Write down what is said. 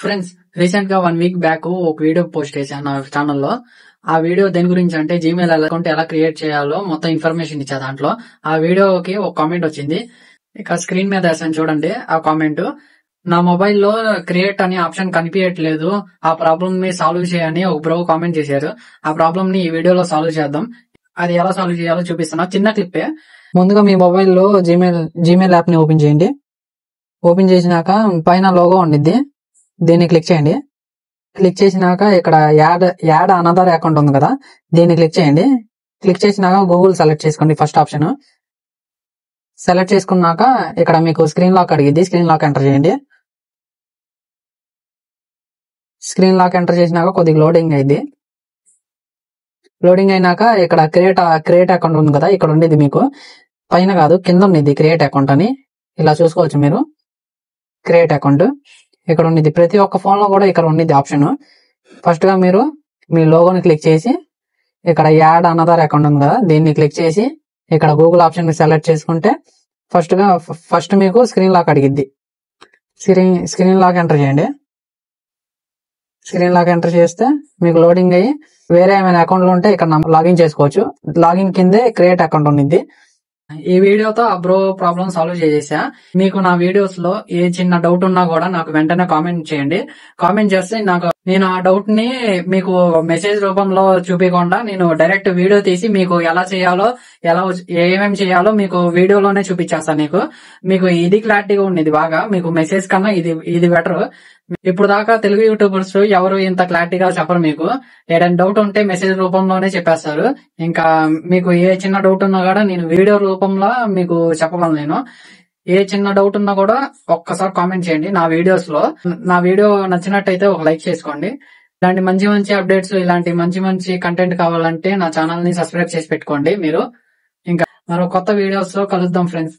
Friends, recent గా 1 week back ఒక video post చేశాను నా ఛానల్లో. ఆ వీడియో దేని గురించి అంటే జీమెయిల్ అకౌంట్ ఎలా క్రియేట్ చేయాలో మొత్తం ఇన్ఫర్మేషన్ ఇచ్చా దాంట్లో. ఆ వీడియోకి ఒక కామెంట్ వచ్చింది. ఇక స్క్రీన్ మీద వేసాను చూడండి ఆ కామెంట్. నా మొబైల్లో క్రియేట్ అనే ఆప్షన్ కనిపించట్లేదు, ఆ ప్రాబ్లమ్ ని సాల్వ్ చేయని ఒక బ్రో కామెంట్ చేశారు. ఆ ప్రాబ్లమ్ ని ఈ వీడియోలో సాల్వ్ చేద్దాం. అది ఎలా సాల్వ్ చేయాలో చూపిస్తున్నా, చిన్న క్లిప్పే. ముందుగా మీ మొబైల్లో జీమెయిల్ యాప్ ని ఓపెన్ చేయండి. ఓపెన్ చేసినాక పైన లోగో ఉండిద్ది, దీన్ని క్లిక్ చేయండి. క్లిక్ చేసినాక ఇక్కడ యాడ్ అనదర్ అకౌంట్ ఉంది కదా, దీన్ని క్లిక్ చేయండి. క్లిక్ చేసినాక గూగుల్ సెలెక్ట్ చేసుకోండి, ఫస్ట్ ఆప్షన్. సెలెక్ట్ చేసుకున్నాక ఇక్కడ మీకు స్క్రీన్ లాక్ అడిగిద్ది, స్క్రీన్ లాక్ ఎంటర్ చేయండి. స్క్రీన్ లాక్ ఎంటర్ చేసినాక కొద్దిగా లోడింగ్ అయింది. లోడింగ్ అయినాక ఇక్కడ క్రియేట్ అకౌంట్ ఉంది కదా, ఇక్కడ ఉండేది మీకు పైన కాదు కింద ఉండేది క్రియేట్ అకౌంట్ అని. ఇలా చూసుకోవచ్చు మీరు. క్రియేట్ అకౌంట్ ఇక్కడ ఉండేది, ప్రతి ఒక్క ఫోన్ లో కూడా ఇక్కడ ఉండేది ఆప్షన్. ఫస్ట్ గా మీరు మీ లోగోని క్లిక్ చేసి ఇక్కడ యాడ్ అనదర్ అకౌంట్ ఉంది కదా, దీన్ని క్లిక్ చేసి ఇక్కడ గూగుల్ ఆప్షన్ ని సెలెక్ట్ చేసుకుంటే ఫస్ట్ మీకు స్క్రీన్ లాక్ అడిగిద్ది. స్క్రీన్ లాక్ ఎంటర్ చేయండి. స్క్రీన్ లాక్ ఎంటర్ చేస్తే మీకు లోడింగ్ అయ్యి వేరే ఏమైనా అకౌంట్లు ఉంటే ఇక్కడ లాగిన్ చేసుకోవచ్చు. లాగిన్ కిందే క్రియేట్ అకౌంట్ ఉంది. ఈ వీడియోతో ఆ బ్రో ప్రాబ్లం సాల్వ్ చేసేసా. మీకు నా వీడియోస్ లో ఏ చిన్న డౌట్ ఉన్నా కూడా నాకు వెంటనే కామెంట్ చేయండి. కామెంట్ చేస్తే నేను ఆ డౌట్ ని మీకు మెసేజ్ రూపంలో చూపించకుండా నేను డైరెక్ట్ వీడియో తీసి మీకు ఎలా చేయాలో ఏమేమి చేయాలో మీకు వీడియోలోనే చూపించేస్తాను. మీకు ఇది క్లారిటీగా ఉండేది బాగా, మీకు మెసేజ్ కన్నా ఇది బెటర్. ఇప్పుడు దాకా తెలుగు యూట్యూబర్స్ ఎవరు ఇంత క్లారిటీగా చెప్పరు. మీకు ఏదైనా డౌట్ ఉంటే మెసేజ్ రూపంలోనే చెప్పేస్తారు. ఇంకా మీకు ఏ చిన్న డౌట్ ఉన్నా కూడా నేను వీడియో రూపంలో మీకు చెప్పగలను. నేను ఏ చిన్న డౌట్ ఉన్నా కూడా ఒక్కసారి కామెంట్ చేయండి నా వీడియోస్ లో. నా వీడియో నచ్చినట్టయితే ఒక లైక్ చేసుకోండి. ఇలాంటి మంచి మంచి అప్డేట్స్, ఇలాంటి మంచి మంచి కంటెంట్ కావాలంటే నా ఛానల్ ని సబ్స్క్రైబ్ చేసి పెట్టుకోండి మీరు. ఇంకా మరో కొత్త వీడియోస్ లో కలుద్దాం ఫ్రెండ్స్.